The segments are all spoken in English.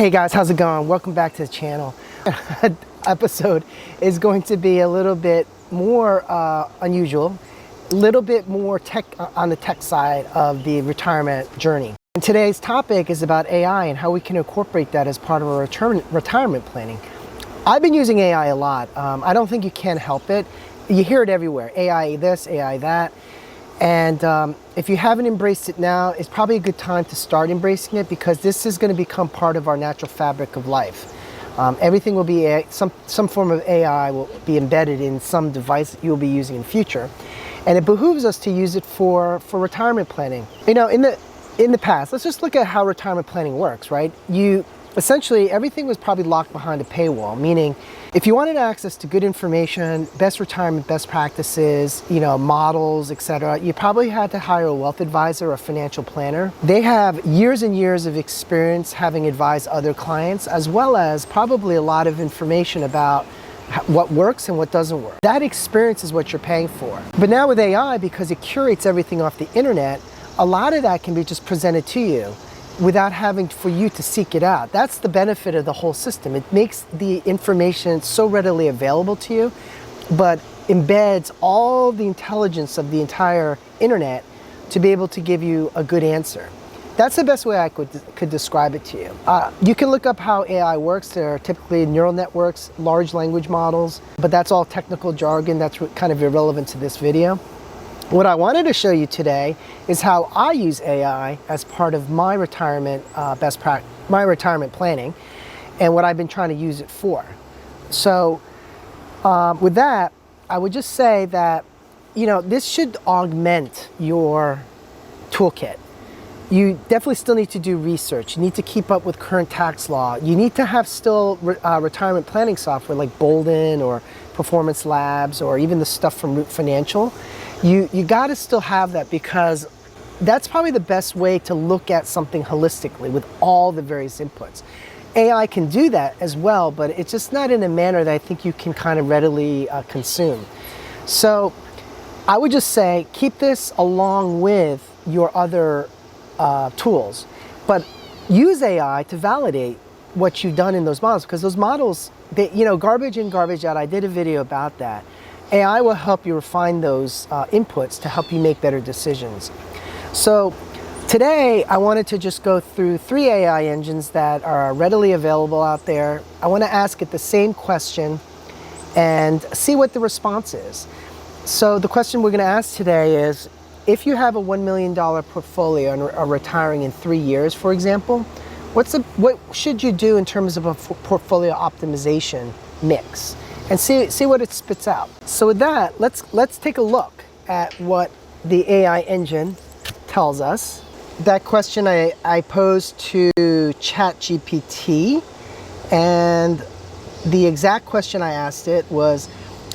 Hey guys, how's it going? Welcome back to the channel. Episode is going to be a little bit more unusual, a little bit more tech on the tech side of the retirement journey. And today's topic is about AI and how we can incorporate that as part of our retirement planning. I've been using AI a lot. I don't think you can help it. You hear it everywhere. AI this, AI that. And if you haven't embraced it now, it's probably a good time to start embracing it, because this is going to become part of our natural fabric of life. Everything will be AI, some form of AI will be embedded in some device that you'll be using in the future. And it behooves us to use it for retirement planning. You know, in the past, let's just look at how retirement planning works, right? Essentially, everything was probably locked behind a paywall, meaning if you wanted access to good information, best retirement best practices, models, etc., you probably had to hire a wealth advisor or financial planner. They have years and years of experience having advised other clients, as well as probably a lot of information about what works and what doesn't work. That experience is what you're paying for. But now with AI, because it curates everything off the internet, a lot of that can be just presented to you without having for you to seek it out. That's the benefit of the whole system. It makes the information so readily available to you, but embeds all the intelligence of the entire internet to be able to give you a good answer. That's the best way I could describe it to you. You can look up how AI works. There are typically neural networks, large language models, but that's all technical jargon. That's kind of irrelevant to this video. What I wanted to show you today is how I use AI as part of my retirement my retirement planning, and what I've been trying to use it for. So with that, I would just say that this should augment your toolkit. You definitely still need to do research. You need to keep up with current tax law. You need to have still retirement planning software like Bolden or Performance Labs, or even the stuff from Root Financial. You got to still have that, because that's probably the best way to look at something holistically with all the various inputs. AI can do that as well, but it's just not in a manner that I think you can kind of readily consume. So I would just say keep this along with your other tools, but use AI to validate what you've done in those models, because those models, garbage in, garbage out. I did a video about that. AI will help you refine those inputs to help you make better decisions. So today I wanted to just go through 3 AI engines that are readily available out there. I want to ask it the same question and see what the response is. So the question we're going to ask today is, if you have a $1 million portfolio and are retiring in 3 years, for example, what should you do in terms of a portfolio optimization mix? And see what it spits out. So with that, let's take a look at what the AI engine tells us. That question I posed to ChatGPT, and the exact question I asked it was,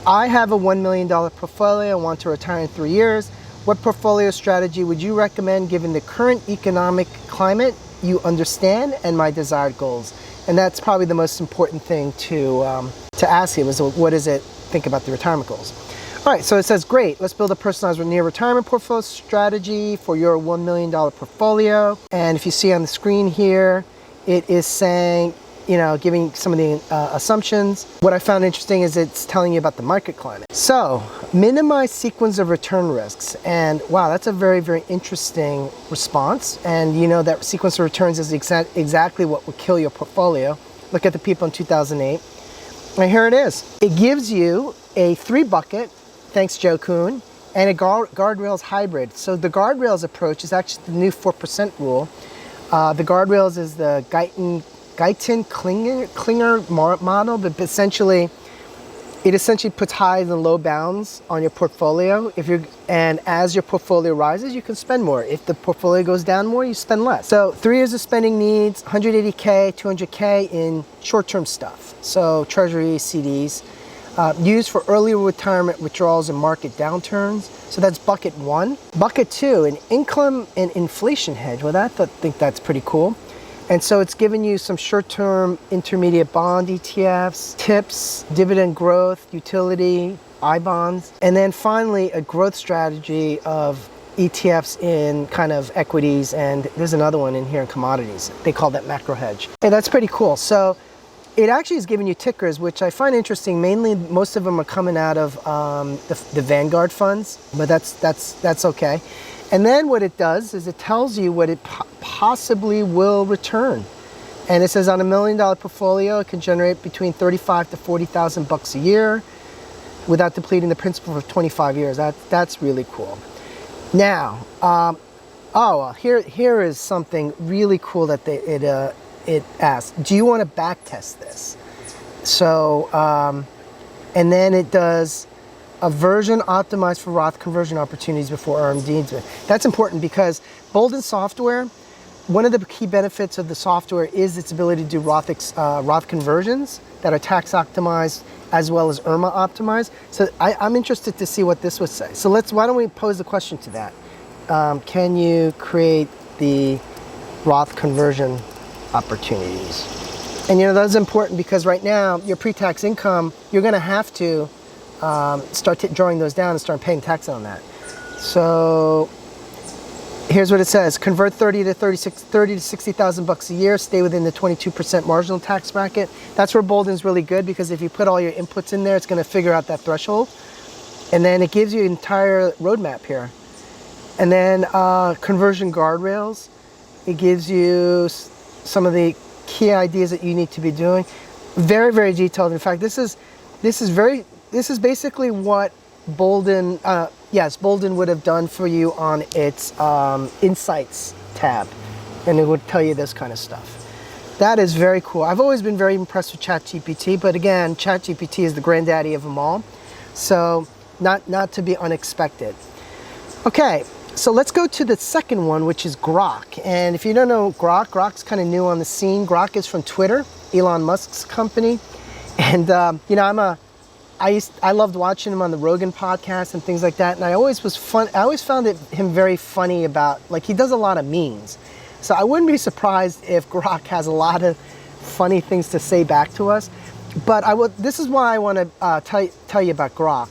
I have a $1 million portfolio, I want to retire in 3 years. What portfolio strategy would you recommend given the current economic climate you understand and my desired goals? And that's probably the most important thing to ask him, is what does it think about the retirement goals? All right, so it says, great, let's build a personalized near retirement portfolio strategy for your $1 million portfolio. And if you see on the screen here, it is saying, giving some of the assumptions. What I found interesting is it's telling you about the market climate. So, minimize sequence of return risks. And wow, that's a very, very interesting response. And that sequence of returns is exactly what would kill your portfolio. Look at the people in 2008. And here it is. It gives you a 3-bucket, thanks Joe Kuhn, and a guardrails hybrid. So the guardrails approach is actually the new 4% rule. The guardrails is the Guyton-Klinger model, but it essentially puts highs and low bounds on your portfolio. And as your portfolio rises, you can spend more. If the portfolio goes down more, you spend less. So 3 years of spending needs, 180K, 200K in short-term stuff. So treasuries, CDs, used for early retirement withdrawals and market downturns. So that's bucket 1. Bucket 2, an income and inflation hedge. Well, I think that's pretty cool. And so it's giving you some short-term intermediate bond ETFs, tips, dividend growth, utility, I bonds, and then finally a growth strategy of ETFs in kind of equities, and there's another one in here in commodities. They call that macro hedge. Hey, that's pretty cool. So it actually is giving you tickers, which I find interesting. Mainly, most of them are coming out of the Vanguard funds, but that's okay. And then what it does is it tells you what it possibly will return. And it says on $1 million portfolio, it can generate between 35 to 40,000 bucks a year without depleting the principal for 25 years. That's really cool. Now, here is something really cool that it asks. Do you want to back test this? So, and then it does a version optimized for Roth conversion opportunities before RMD. That's important because Bolden software, one of the key benefits of the software is its ability to do Roth conversions that are tax optimized as well as IRMA optimized. So I'm interested to see what this would say. So why don't we pose the question to that? Can you create the Roth conversion opportunities? And that's important because right now your pre-tax income, you're going to have to start drawing those down and start paying tax on that. So here's what it says: convert 30 to 60,000 bucks a year, stay within the 22% marginal tax bracket. That's where Bolden's really good, because if you put all your inputs in there, it's going to figure out that threshold. And then it gives you an entire roadmap here. And then conversion guardrails. It gives you some of the key ideas that you need to be doing. Very, very detailed. In fact, this is basically what Bolden, Bolden would have done for you on its Insights tab, and it would tell you this kind of stuff. That is very cool. I've always been very impressed with ChatGPT, but again, ChatGPT is the granddaddy of them all, so not to be unexpected. Okay, so let's go to the second one, which is GROK. And if you don't know GROK's kind of new on the scene. GROK is from Twitter, Elon Musk's company, and I loved watching him on the Rogan podcast and things like that, and I always found him very funny about, like, he does a lot of memes. So I wouldn't be surprised if GROK has a lot of funny things to say back to us. But this is why I want to tell you about GROK.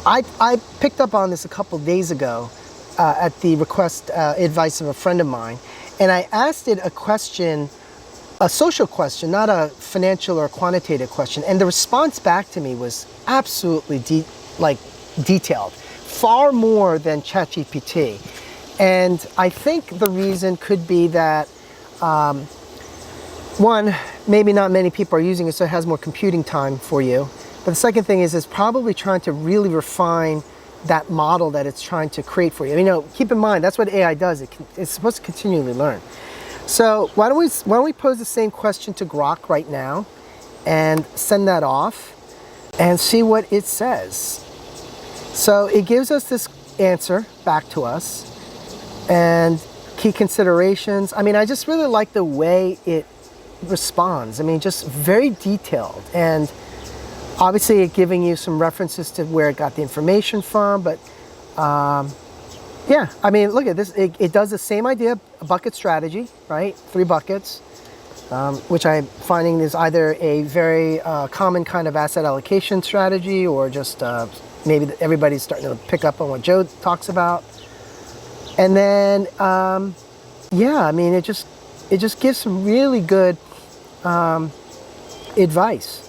I picked up on this a couple days ago at the advice of a friend of mine, and I asked it a question, a social question, not a financial or quantitative question. And the response back to me was absolutely detailed, far more than ChatGPT. And I think the reason could be that, one, maybe not many people are using it, so it has more computing time for you. But the second thing is it's probably trying to really refine that model that it's trying to create for you. Keep in mind, that's what AI does. It's supposed to continually learn. So why don't we pose the same question to GROK right now and send that off and see what it says. So it gives us this answer back to us and key considerations. I just really like the way it responds. Just very detailed, and obviously it giving you some references to where it got the information from, but yeah, look at this. It does the same idea, a bucket strategy, right? 3 buckets, which I'm finding is either a very common kind of asset allocation strategy, or just maybe everybody's starting to pick up on what Joe talks about. And then, it just gives some really good advice.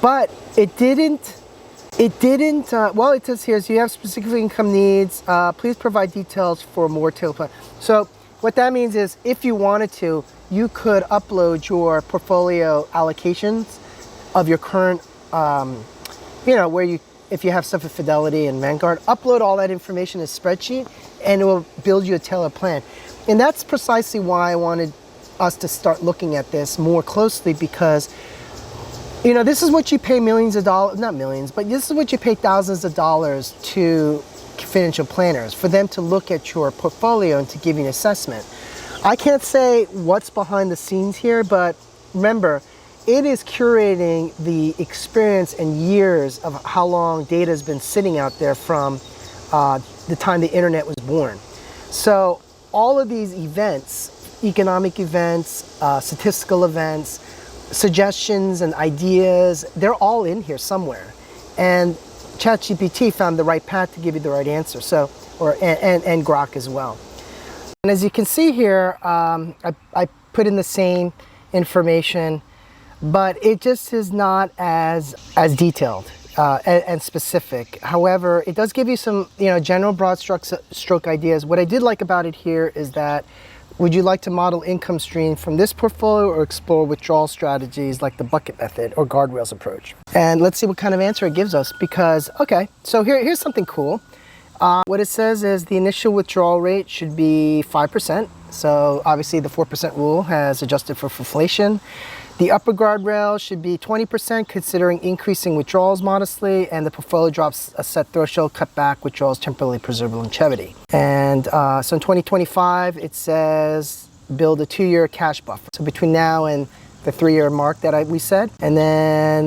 But it says here, so you have specific income needs, please provide details for a more tailored plan. So what that means is, if you wanted to, you could upload your portfolio allocations of your current, if you have stuff at Fidelity and Vanguard, upload all that information in a spreadsheet, and it will build you a tailored plan. And that's precisely why I wanted us to start looking at this more closely, because this is what you pay millions of dollars, not millions, but this is what you pay thousands of dollars to financial planners, for them to look at your portfolio and to give you an assessment. I can't say what's behind the scenes here, but remember, it is curating the experience and years of how long data has been sitting out there from the time the internet was born. So all of these events, economic events, statistical events, suggestions and ideas, they're all in here somewhere. And ChatGPT found the right path to give you the right answer. So and GROK as well. And as you can see here, I put in the same information, but it just is not as detailed and specific. However, it does give you some, general broad stroke ideas. What I did like about it here is that, would you like to model income stream from this portfolio or explore withdrawal strategies like the bucket method or guardrails approach? And let's see what kind of answer it gives us, because, okay, so here's something cool. What it says is the initial withdrawal rate should be 5%. So obviously the 4% rule has adjusted for inflation. The upper guardrail should be 20%, considering increasing withdrawals modestly, and the portfolio drops a set threshold, cut back withdrawals, temporarily preserve longevity. And so in 2025, it says build a 2-year cash buffer. So between now and the 3-year mark that we said, and then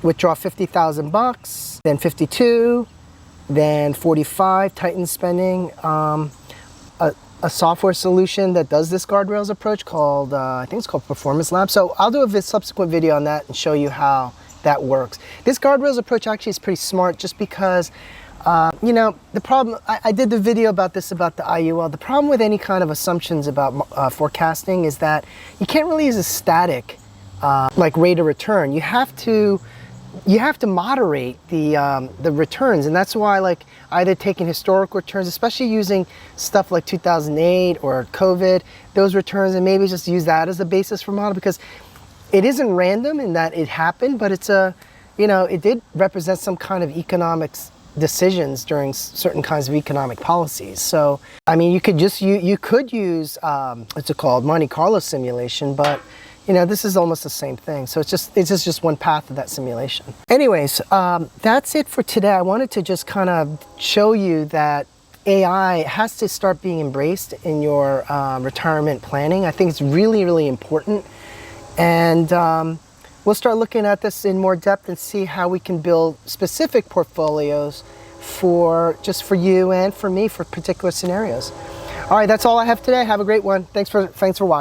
withdraw $50,000, then 52, then 45, tighten spending. A software solution that does this guardrails approach called, I think it's called Performance Lab. So I'll do a subsequent video on that and show you how that works. This guardrails approach actually is pretty smart, just because, the problem, I did the video about this, about the IUL. The problem with any kind of assumptions about forecasting is that you can't really use a static, like rate of return. You have to moderate the returns, and that's why, like, either taking historical returns, especially using stuff like 2008 or COVID, those returns, and maybe just use that as a basis for model, because it isn't random in that it happened, but it's it did represent some kind of economics decisions during certain kinds of economic policies. So, I mean, you could use what's it called, Monte Carlo simulation, but this is almost the same thing. So it's just one path of that simulation. Anyways, that's it for today. I wanted to just kind of show you that AI has to start being embraced in your retirement planning. I think it's really, really important. And we'll start looking at this in more depth and see how we can build specific portfolios for you and for me for particular scenarios. All right, that's all I have today. Have a great one. Thanks for watching.